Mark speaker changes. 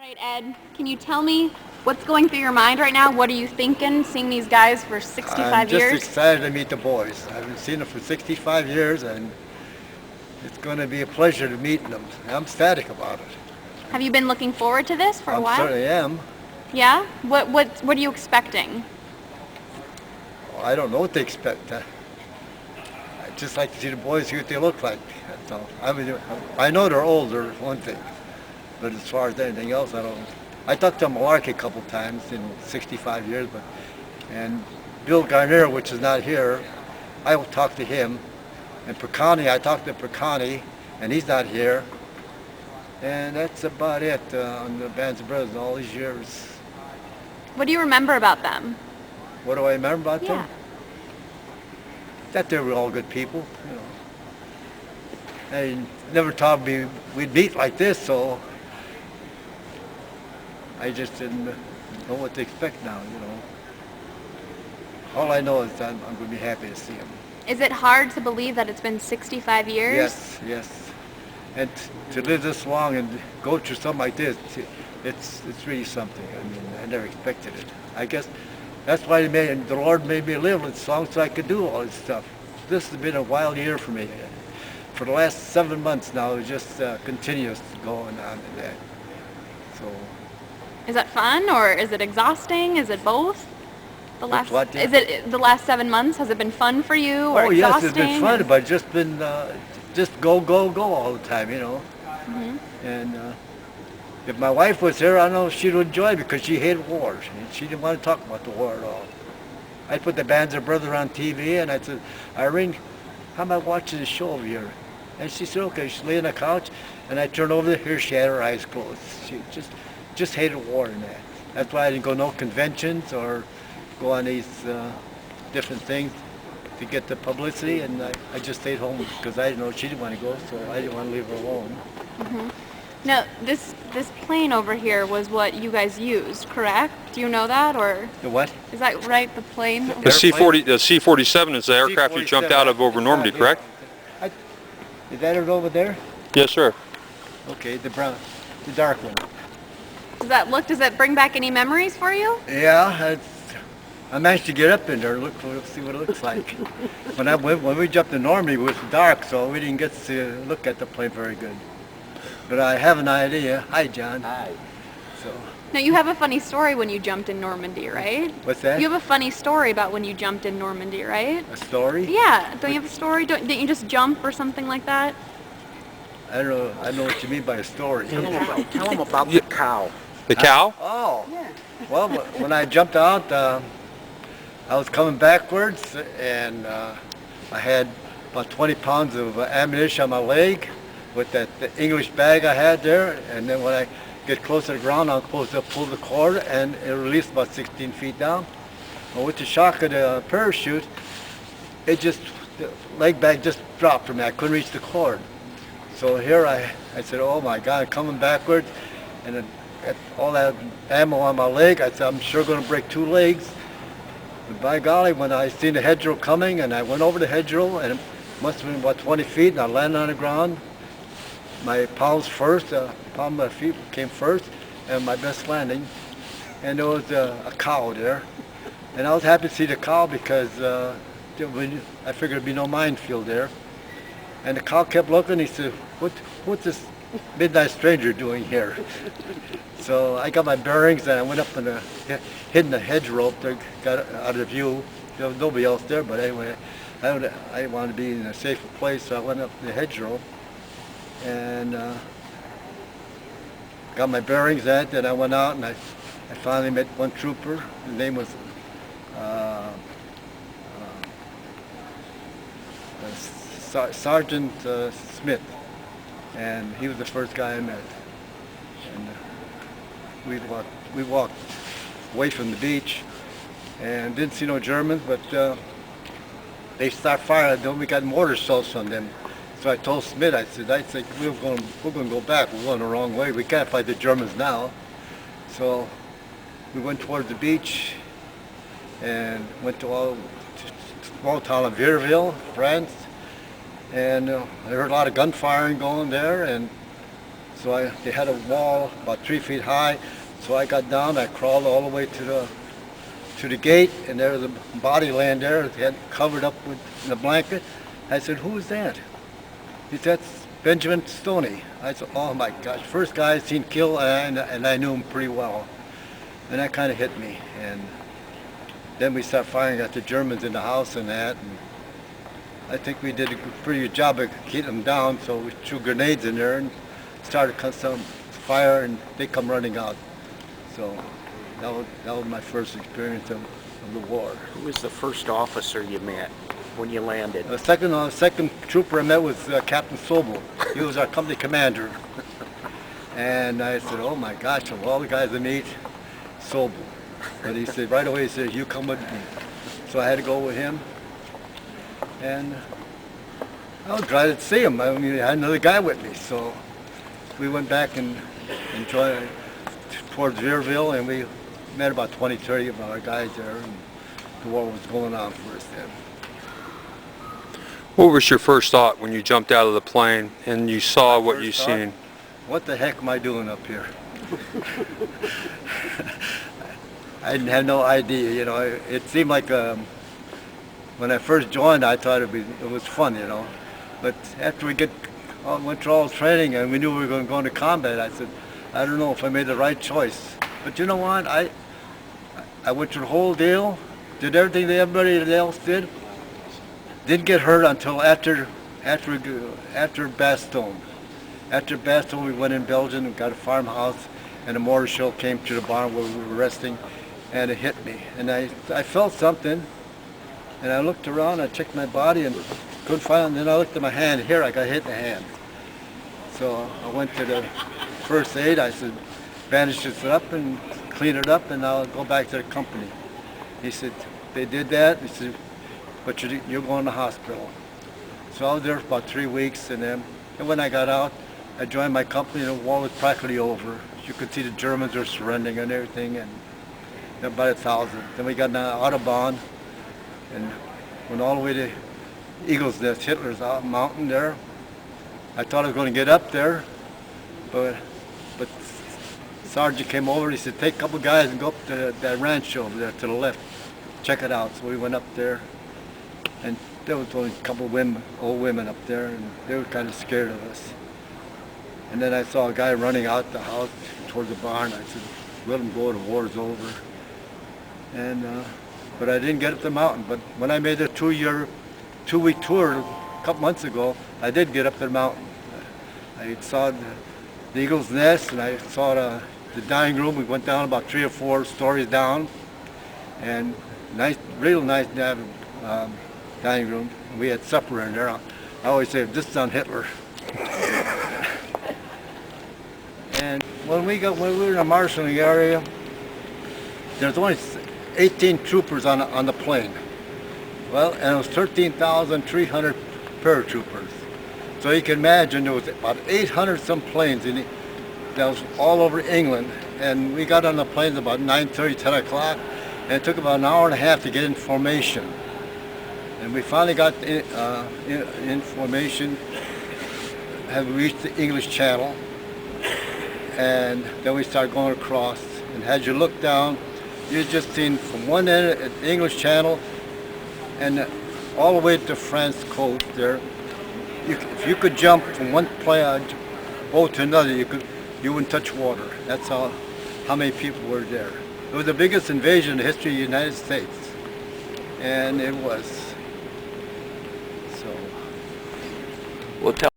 Speaker 1: right, Ed, can you tell me what's going through your mind right now? What are you thinking, seeing these guys for
Speaker 2: I'm
Speaker 1: 65
Speaker 2: just
Speaker 1: years?
Speaker 2: excited to meet the boys. I haven't seen them for 65 years, and it's going to be a pleasure to meet them. I'm ecstatic about it.
Speaker 1: Have you been looking forward to this for a
Speaker 2: I
Speaker 1: while?
Speaker 2: certainly am.
Speaker 1: Yeah? What are you expecting?
Speaker 2: Well, I don't know what they expect. I just like to see the boys, see what they look like. That's all. I know they're older, one thing, but as far as anything else, I don't. I talked to Malarkey a couple times in 65 years, and Bill Garnier, which is not here, I will talk to him. And Percani, I talked to Percani, and he's not here. And that's about it on the Bands of Brothers in all these years.
Speaker 1: What do you remember about them?
Speaker 2: What do I remember about
Speaker 1: Yeah.
Speaker 2: them? That they were all good people, you know. They never thought we'd meet like this, so I just didn't know what to expect now, you know. All I know is that I'm going to be happy to see them.
Speaker 1: Is it hard to believe that it's been 65 years?
Speaker 2: Yes, yes. And to live this long and go through something like this, it's really something. I mean, I never expected it. I guess that's why the Lord made me live as long as I could do all this stuff. This has been a wild year for me. For the last 7 months now, it just continues going on and that. So.
Speaker 1: Is that fun or is it exhausting? Is it both?
Speaker 2: What?
Speaker 1: Is it the last 7 months? Has it been fun for you or
Speaker 2: Oh yes,
Speaker 1: exhausting?
Speaker 2: it's been fun, but just been just go all the time, you know.
Speaker 1: Mhm.
Speaker 2: And if my wife was here, I know she'd enjoy it because she hated war. She didn't want to talk about the war at all. I'd put the Bands of Brothers on TV, and I'd say, Irene, how am I watching this show over here? And she said, okay. She'd lay on the couch, and I turned over here. She had her eyes closed. She just hated war and that. That's why I didn't go no conventions or go on these different things to get the publicity, and I just stayed home because I didn't know she didn't want to go, so I didn't want to leave her alone.
Speaker 1: Mhm. Now, this plane over here was what you guys used, correct? Do you know that, or
Speaker 2: The what?
Speaker 1: is that right? The plane.
Speaker 2: The
Speaker 3: The C-47 is the aircraft you jumped out of over Normandy, correct?
Speaker 2: Is that it over there?
Speaker 3: Yes, sir.
Speaker 2: Okay, the brown, the dark one.
Speaker 1: Does that bring back any memories for you?
Speaker 2: Yeah, I managed to get up in there, see what it looks like. When we jumped in Normandy, it was dark, so we didn't get to look at the plane very good. But I have an idea. Hi, John. Hi. So.
Speaker 1: Now, you have a funny story when you jumped in Normandy, right?
Speaker 2: What's that?
Speaker 1: You have a funny story about when you jumped in Normandy, right?
Speaker 2: A story?
Speaker 1: Yeah. Don't you have a story? Didn't you just jump or something like that?
Speaker 2: I don't know. I know what you mean by a story.
Speaker 4: Tell them about the cow.
Speaker 3: The cow?
Speaker 2: Oh. Well, when I jumped out, I was coming backwards, and I had about 20 pounds of ammunition on my leg with the English bag I had there. And then when I get close to the ground, I was supposed to pull the cord, and it released about 16 feet down. Well, with the shock of the parachute, the leg bag just dropped from me. I couldn't reach the cord. So here I said, oh my God, I'm coming backwards, and then all that ammo on my leg, I said, I'm sure going to break 2 legs. But by golly, when I seen the hedgerow coming, and I went over the hedgerow, and it must have been about 20 feet, and I landed on the ground. My palms first, palm of my feet came first, and my best landing. And there was a cow there. And I was happy to see the cow because I figured there'd be no minefield there. And the cow kept looking. He said, what's this midnight stranger doing here? So I got my bearings, and I went up and hid in the hedgerow to got out of view. There was nobody else there, but anyway, I wanted to be in a safer place, so I went up the hedgerow and got my bearings at. Then I went out, and I finally met one trooper. His name was Sergeant Smith, and he was the first guy I met. And we walked away from the beach and didn't see no Germans, but they start firing. Then we got mortar shells from them. So I told Smith, I said we're going to go back. We're going the wrong way. We can't fight the Germans now. So we went towards the beach and went to a small town of Vierville, France. And I heard a lot of gunfiring going there, and So they had a wall about 3 feet high. So I got down, I crawled all the way to the gate, and there was a body laying there, it had covered up with a blanket. I said, "Who is that?" He said, "That's Benjamin Stoney." I said, "Oh my gosh, first guy I seen killed, and I knew him pretty well." And that kind of hit me. And then we started firing at the Germans in the house and that. And I think we did a pretty good job of keeping them down, so we threw grenades in there and started some fire, and they come running out. So that was my first experience of the war.
Speaker 4: Who was the first officer you met when you landed?
Speaker 2: The second trooper I met was Captain Sobel. He was our company commander. And I said, "Oh my gosh, of all the guys I meet, Sobel." But he said, right away, he said, "You come with me." So I had to go with him. And I was glad to see him. I mean, I had another guy with me. So we went back and joined towards Veerville, and we met about 20, 30 of our guys there. And the war was going on for us then.
Speaker 3: What was your first thought when you jumped out of the plane and you saw what you seen?
Speaker 2: What the heck am I doing up here? I didn't have no idea, you know. It seemed like when I first joined, I thought it was fun, you know. But after we went through all the training and we knew we were going to go into combat, I said, I don't know if I made the right choice. But you know what? I went through the whole deal, did everything that everybody else did. Didn't get hurt until after Bastogne. After Bastogne, we went in Belgium and got a farmhouse, and a mortar shell came to the barn where we were resting, and it hit me. And I felt something, and I looked around, I checked my body, and couldn't find it. And then I looked at my hand. Here, I got hit in the hand. So I went to the first aid. I said, bandage it up and clean it up, and I'll go back to the company. He said, they did that. He said, but you're going to the hospital. So I was there for about 3 weeks, and when I got out, I joined my company, and the war was practically over. You could see the Germans were surrendering and everything, and about 1,000. Then we got on Autobahn, and went all the way to Eagle's Nest, Hitler's mountain there. I thought I was going to get up there, but Sergeant came over. He said, "Take a couple guys and go up to that ranch over there to the left. Check it out." So we went up there, and there was only a couple of women, old women up there, and they were kind of scared of us. And then I saw a guy running out the house towards the barn. I said, "Let him go, the war's over." And but I didn't get up the mountain. But when I made the 2-week tour a couple months ago, I did get up the mountain. I saw the Eagle's Nest, and I saw the dining room. We went down about 3 or 4 stories down, and real nice dining room. We had supper in there. I always say, "This is on Hitler." And when we were in the marshalling area, there's only 18 troopers on the plane. Well, and it was 13,300 paratroopers. So you can imagine there was about 800 some planes that was all over England. And we got on the planes about 9:30, 10 o'clock, and it took about an hour and a half to get in formation. And we finally got in formation, had reached the English Channel, and then we started going across. And as you look down, you just seen from one end of the English Channel and all the way to France coast there. If you could jump from one boat to another, you wouldn't touch water. That's how many people were there. It was the biggest invasion in the history of the United States, and it was. So.
Speaker 4: Well, tell